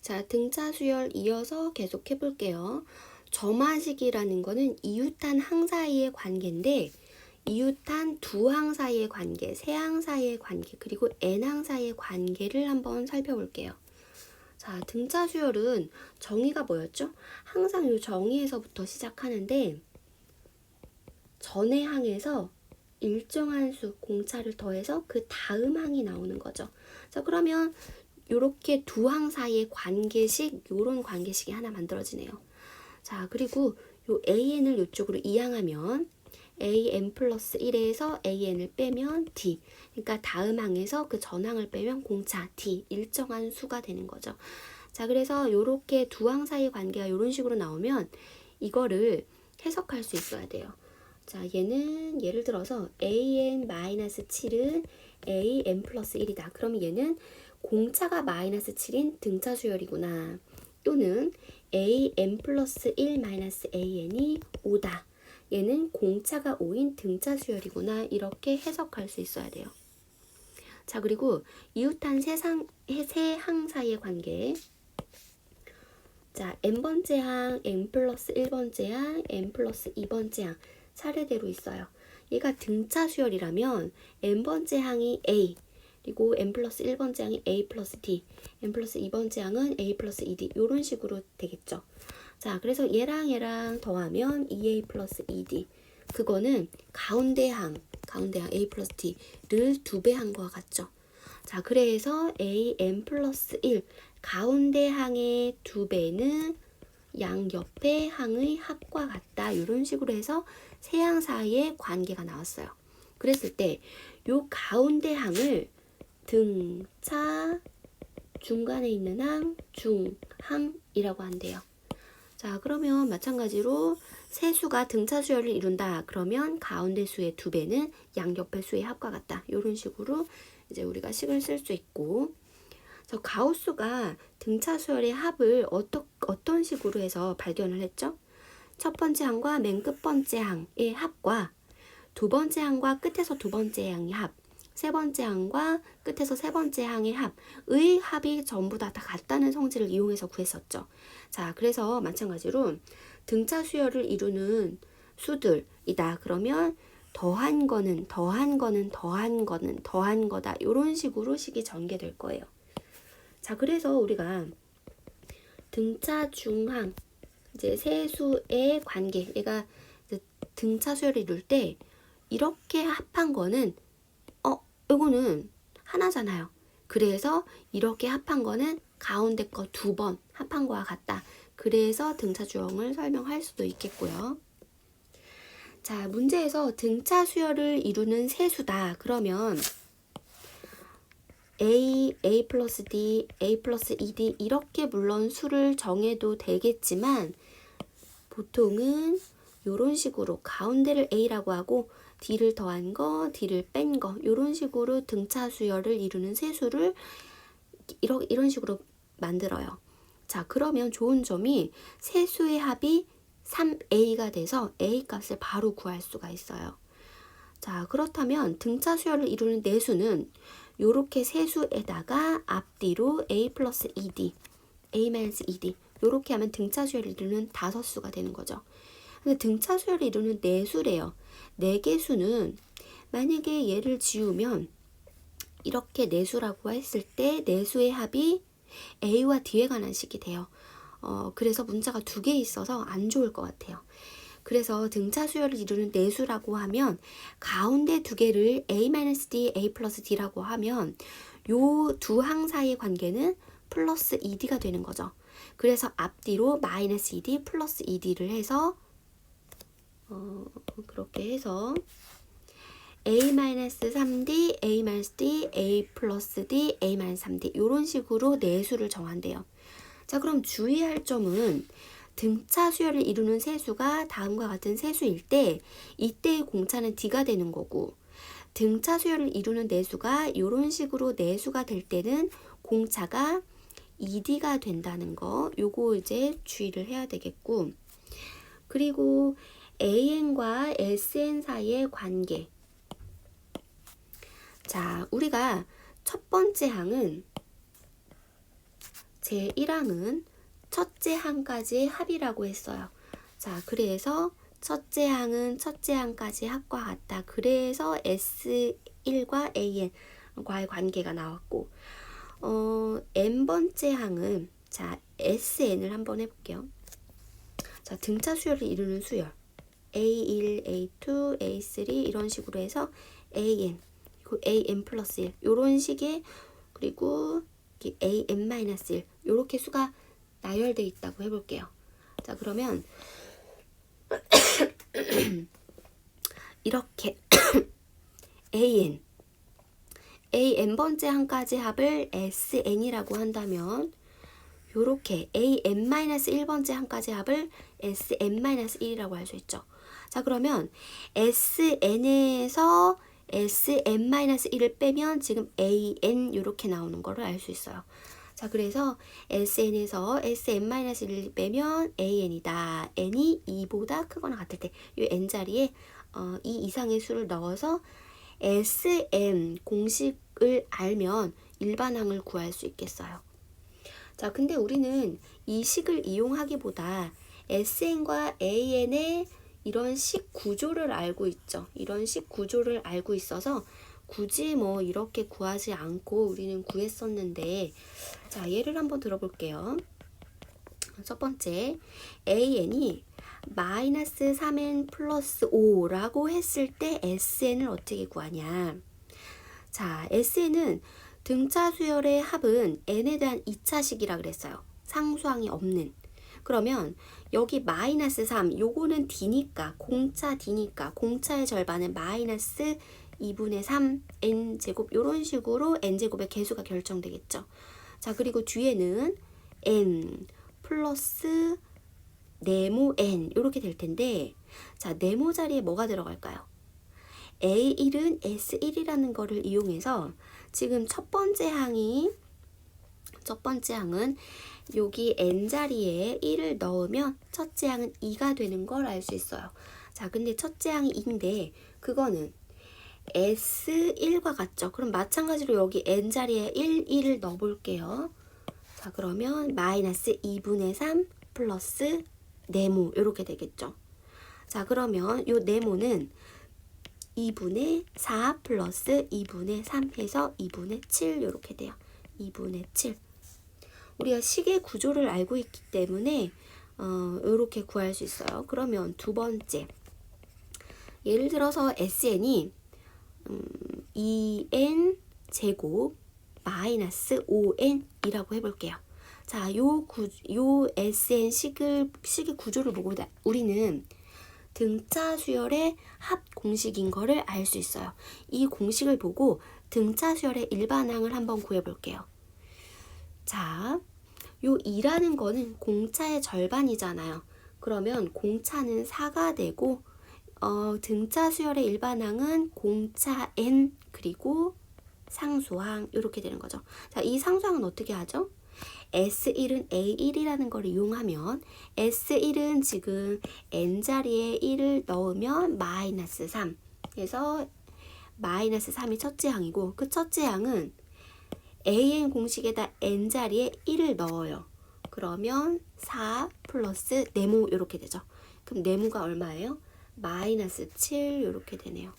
자, 등차 수열 이어서 계속 해볼게요. 점화식이라는 거는 이웃한 항 사이의 관계인데, 이웃한 두 항 사이의 관계, 세 항 사이의 관계, 그리고 n항 사이의 관계를 한번 살펴볼게요. 자, 등차 수열은 정의가 뭐였죠? 항상 이 정의에서부터 시작하는데, 전의 항에서 일정한 수 공차를 더해서 그 다음 항이 나오는 거죠. 자, 그러면 요렇게 두 항 사이의 관계식, 요런 관계식이 하나 만들어지네요. 자, 그리고 요 an을 요쪽으로 이항하면 an 플러스 1에서 an을 빼면 d. 그러니까 다음 항에서 그 전항을 빼면 공차 d, 일정한 수가 되는 거죠. 자, 그래서 요렇게 두 항 사이의 관계가 요런 식으로 나오면 이거를 해석할 수 있어야 돼요. 자, 얘는 예를 들어서 an-7은 an 플러스 1이다. 그럼 얘는 공차가 마이너스 7인 등차 수열이구나. 또는 an 플러스 1 마이너스 an이 5다. 얘는 공차가 5인 등차 수열이구나. 이렇게 해석할 수 있어야 돼요. 자, 그리고 이웃한 세 항 사이의 관계. 자, n번째 항, n 플러스 1번째 항, n 플러스 2번째 항 차례대로 있어요. 얘가 등차 수열이라면 n번째 항이 a, 그리고 n 플러스 1번째 항이 a 플러스 d, n 플러스 2번째 항은 a 플러스 2d 이런 식으로 되겠죠. 자, 그래서 얘랑 더하면 2a 플러스 2d. 그거는 가운데 항 a 플러스 d를 2배 한 거와 같죠. 자, 그래서 a n 플러스 1 가운데 항의 2배는 양옆의 항의 합과 같다. 이런 식으로 해서 세 항 사이의 관계가 나왔어요. 그랬을 때 요 가운데 항을 등차 중간에 있는 항, 중항이라고 한대요. 자, 그러면 마찬가지로 세 수가 등차 수열을 이룬다. 그러면 가운데 수의 2배는 양옆의 수의 합과 같다. 이런 식으로 이제 우리가 식을 쓸 수 있고, 저 가우스가 등차 수열의 합을 어떤 식으로 해서 발견을 했죠? 첫 번째 항과 맨 끝번째 항의 합과 두 번째 항과 끝에서 두 번째 항의 합, 세 번째 항과 끝에서 세 번째 항의 합의 합이 전부 다 같다는 성질을 이용해서 구했었죠. 자, 그래서 마찬가지로 등차 수열을 이루는 수들이다. 그러면 더한 거는 더한 거는 더한 거는 더한 거다. 이런 식으로 식이 전개될 거예요. 자, 그래서 우리가 등차 중항, 이제 세수의 관계, 얘가 등차 수열을 이룰 때 이렇게 합한 거는 이거는 하나잖아요. 그래서 이렇게 합한 거는 가운데 거 2번 합한 거와 같다. 그래서 등차 주형을 설명할 수도 있겠고요. 자, 문제에서 등차 수열을 이루는 세수다. 그러면 a 플러스 d, a 플러스 2d 이렇게 물론 수를 정해도 되겠지만 보통은 이런 식으로 가운데를 a라고 하고 d를 더한 거, d를 뺀 거 이런 식으로 등차 수열을 이루는 세수를 이런 식으로 만들어요. 자, 그러면 좋은 점이 세수의 합이 3a가 돼서 a 값을 바로 구할 수가 있어요. 자, 그렇다면 등차 수열을 이루는 내수는 요렇게 세수에다가 앞뒤로 a 플러스 2d, a 마이너스 2d 요렇게 하면 등차 수열을 이루는 5수가 되는 거죠. 근데 등차 수열을 이루는 내수래요. 4개 수는 만약에 얘를 지우면 이렇게 내수라고 했을 때 내수의 합이 a와 d에 관한 식이 돼요. 그래서 문자가 2개 있어서 안 좋을 것 같아요. 그래서 등차 수열을 이루는 내수라고 하면 가운데 2개를 a-d, a 플러스 d라고 하면 요 두 항 사이의 관계는 플러스 2d가 되는 거죠. 그래서 앞뒤로 마이너스 2d 플러스 2d를 해서 그렇게 해서 a-3d, a-d, a 플러스 d, a-3d 이런 식으로 내수를 정한대요. 자, 그럼 주의할 점은 등차 수열을 이루는 세수가 다음과 같은 세수일 때 이때의 공차는 d가 되는 거고 등차 수열을 이루는 내수가 이런 식으로 내수가 될 때는 공차가 2d가 된다는 거 요거 이제 주의를 해야 되겠고, 그리고 an과 sn 사이의 관계. 자, 우리가 첫 번째 항은 제1항은 첫째 항까지의 합이라고 했어요. 자, 그래서 첫째 항은 첫째 항까지 합과 같다. 그래서 S1과 AN과의 관계가 나왔고, n번째 항은, 자, SN을 한번 해볼게요. 자, 등차 수열을 이루는 수열. A1, A2, A3 이런 식으로 해서 AN, 그리고 AN 플러스 1 요런 식의, 그리고 AN 마이너스 1 요렇게 수가 나열되어 있다고 해볼게요. 자, 그러면 이렇게 AN번째 항까지 합을 SN이라고 한다면 요렇게 AN-1번째 항까지 합을 SN-1이라고 할 수 있죠. 자, 그러면 SN에서 SN-1을 빼면 지금 AN 요렇게 나오는 거를 알 수 있어요. 자, 그래서 SN에서 SN-1을 빼면 AN이다. N이 2보다 크거나 같을 때 이 N자리에 2 이상의 수를 넣어서 SN 공식을 알면 일반항을 구할 수 있겠어요. 자, 근데 우리는 이 식을 이용하기보다 SN과 AN의 이런 식 구조를 알고 있죠. 이런 식 구조를 알고 있어서 굳이 뭐 이렇게 구하지 않고 우리는 구했었는데, 자, 예를 한번 들어볼게요. 첫 번째, AN이 마이너스 3n 플러스 5라고 했을 때 SN을 어떻게 구하냐. 자, SN은 등차 수열의 합은 n에 대한 2차식이라 그랬어요. 상수항이 없는. 그러면 여기 마이너스 3, 요거는 d니까, 공차 d니까 공차의 절반은 마이너스 2분의 3 n제곱 요런 식으로 n제곱의 개수가 결정되겠죠. 자, 그리고 뒤에는 n 플러스 네모 n 요렇게 될 텐데, 자, 네모 자리에 뭐가 들어갈까요? A1은 S1이라는 거를 이용해서 지금 첫 번째 항은 여기 n자리에 1을 넣으면 첫째 항은 2가 되는 걸 알 수 있어요. 자, 근데 첫째 항이 2인데 그거는 S1과 같죠? 그럼 마찬가지로 여기 n자리에 1을 넣어볼게요. 자, 그러면 마이너스 2분의 3 플러스 네모 이렇게 되겠죠. 자, 그러면 요 네모는 2분의 4 플러스 2분의 3 해서 2분의 7 이렇게 돼요. 2분의 7. 우리가 식의 구조를 알고 있기 때문에 이렇게 구할 수 있어요. 그러면 두 번째, 예를 들어서 SN이 2n 제곱 마이너스 5n이라고 해볼게요. 자, 요 SN 식의 구조를 보고 우리는 등차 수열의 합 공식인 거를 알 수 있어요. 이 공식을 보고 등차 수열의 일반항을 한번 구해볼게요. 자, 요 2라는 거는 공차의 절반이잖아요. 그러면 공차는 4가 되고 등차 수열의 일반항은 공차 n 그리고 상수항 이렇게 되는 거죠. 자, 이 상수항은 어떻게 하죠? S1은 A1이라는 걸 이용하면 S1은 지금 n자리에 1을 넣으면 마이너스 3 그래서 마이너스 3이 첫째 항이고, 그 첫째 항은 AN 공식에다 n자리에 1을 넣어요. 그러면 4 플러스 네모 이렇게 되죠. 그럼 네모가 얼마예요? 마이너스 7 이렇게 되네요.